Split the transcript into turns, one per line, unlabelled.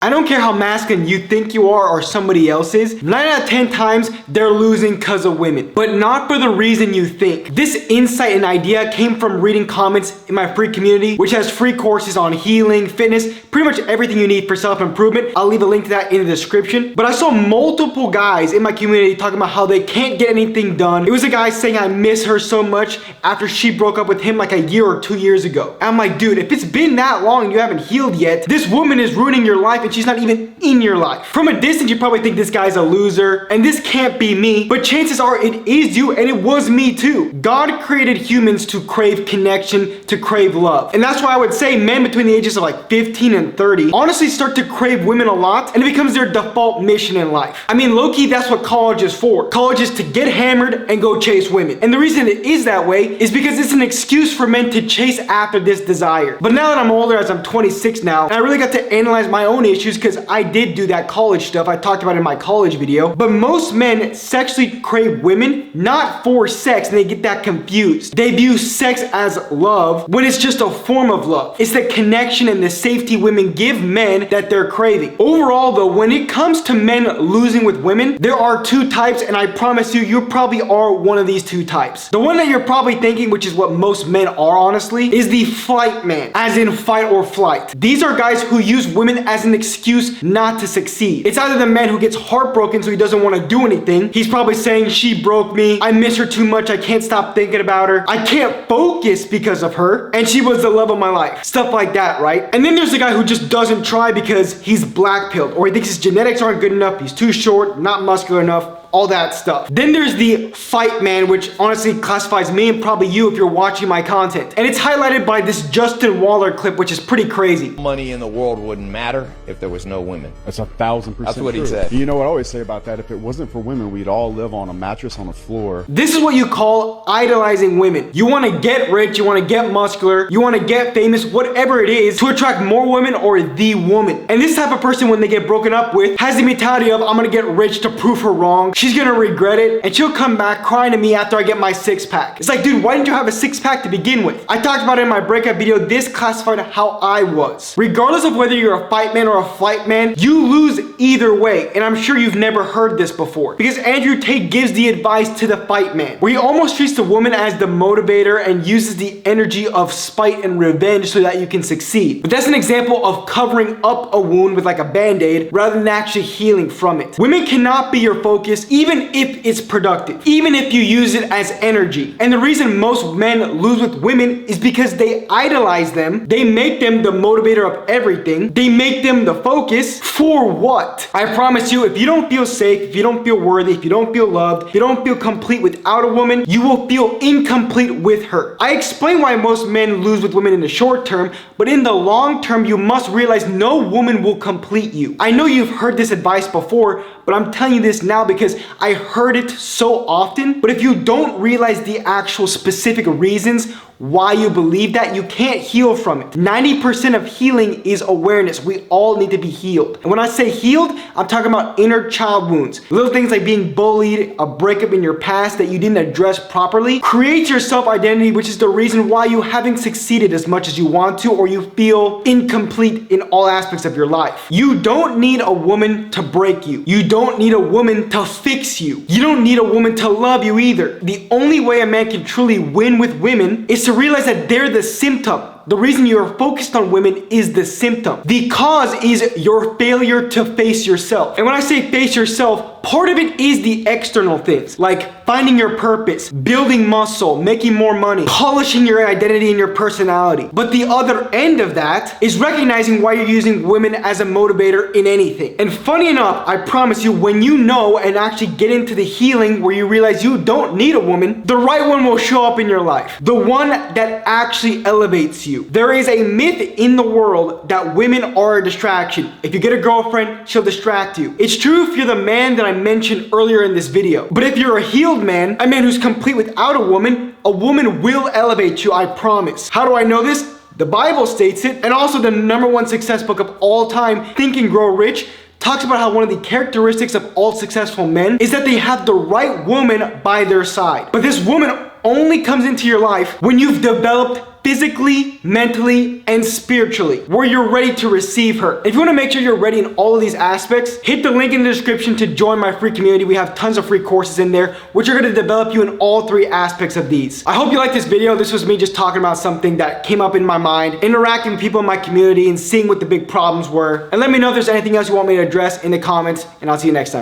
I don't care how masculine you think you are or somebody else is, 9 out of 10 times they're losing because of women. But not for the reason you think. This insight and idea came from reading comments in my free community, which has free courses on healing, fitness, pretty much everything you need for self-improvement. I'll leave a link to that in the description. But I saw multiple guys in my community talking about how they can't get anything done. It was a guy saying, I miss her so much after she broke up with him like a year or 2 years ago. And I'm like, dude, if it's been that long and you haven't healed yet, this woman is ruining your life and she's not even in your life. From a distance, you probably think this guy's a loser and this can't be me, but chances are it is you and it was me too. God created humans to crave connection, to crave love. And that's why I would say men between the ages of like 15 and 30 honestly start to crave women a lot, and it becomes their default mission in life. I mean, low-key, that's what college is for. College is to get hammered and go chase women. And the reason it is that way is because it's an excuse for men to chase after this desire. But now that I'm older, as I'm 26 now, and I really got to analyze my own issues because I did do that college stuff I talked about in my college video. But most men sexually crave women not for sex, and they get that confused. They view sex as love when it's just a form of love. It's the connection and the safety women give men that they're craving. Overall though, when it comes to men losing with women, there are two types, and I promise you probably are one of these two types. The one that you're probably thinking, which is what most men are honestly, is the flight man, as in fight or flight. These are guys who use women as an excuse not to succeed. It's either the man who gets heartbroken so he doesn't want to do anything. He's probably saying, she broke me, I miss her too much, I can't stop thinking about her, I can't focus because of her, and she was the love of my life. Stuff like that, right? And then there's the guy who just doesn't try because he's black-pilled, or he thinks his genetics aren't good enough, he's too short, not muscular enough, all that stuff. Then there's the fight man, which honestly classifies me and probably you if you're watching my content. And it's highlighted by this Justin Waller clip, which is pretty crazy.
Money in the world wouldn't matter if there was no women.
That's 1,000%
That's what
true.
he said.
You know what I always say about that? If it wasn't for women, we'd all live on a mattress on the floor.
This is what you call idolizing women. You want to get rich, you want to get muscular, you want to get famous, whatever it is, to attract more women or the woman. And this type of person, when they get broken up with, has the mentality of, I'm going to get rich to prove her wrong. She's gonna regret it, and she'll come back crying to me after I get my six-pack. It's like, dude, why didn't you have a six-pack to begin with? I talked about it in my breakup video. This classified how I was. Regardless of whether you're a fight man or a flight man, you lose either way. And I'm sure you've never heard this before, because Andrew Tate gives the advice to the fight man, where he almost treats the woman as the motivator and uses the energy of spite and revenge so that you can succeed. But that's an example of covering up a wound with like a band-aid rather than actually healing from it. Women cannot be your focus, even if it's productive, even if you use it as energy. And the reason most men lose with women is because they idolize them. They make them the motivator of everything. They make them the focus. For what? I promise you, if you don't feel safe, if you don't feel worthy, if you don't feel loved, if you don't feel complete without a woman, you will feel incomplete with her. I explain why most men lose with women in the short term, but in the long term, you must realize no woman will complete you. I know you've heard this advice before, but I'm telling you this now because I heard it so often. But if you don't realize the actual specific reasons why you believe that, you can't heal from it. 90% of healing is awareness. We all need to be healed. And when I say healed, I'm talking about inner child wounds. Little things like being bullied, a breakup in your past that you didn't address properly, creates your self-identity, which is the reason why you haven't succeeded as much as you want to, or you feel incomplete in all aspects of your life. You don't need a woman to break you. You don't need a woman to fix you. You don't need a woman to love you either. The only way a man can truly win with women is to realize that they're the symptom. The reason you're focused on women is the symptom. The cause is your failure to face yourself. And when I say face yourself, part of it is the external things, like finding your purpose, building muscle, making more money, polishing your identity and your personality. But the other end of that is recognizing why you're using women as a motivator in anything. And funny enough, I promise you, when you know and actually get into the healing where you realize you don't need a woman, the right one will show up in your life. The one that actually elevates you. There is a myth in the world that women are a distraction. If you get a girlfriend, she'll distract you. It's true if you're the man that I mentioned earlier in this video. But if you're a healed man, a man who's complete without a woman will elevate you, I promise. How do I know this? The Bible states it, and also the #1 success book of all time, Think and Grow Rich, talks about how one of the characteristics of all successful men is that they have the right woman by their side. But this woman only comes into your life when you've developed physically, mentally, and spiritually, where you're ready to receive her. If you want to make sure you're ready in all of these aspects, hit the link in the description to join my free community. We have tons of free courses in there, which are going to develop you in all three aspects of these. I hope you liked this video. This was me just talking about something that came up in my mind, interacting with people in my community and seeing what the big problems were. And let me know if there's anything else you want me to address in the comments, and I'll see you next time.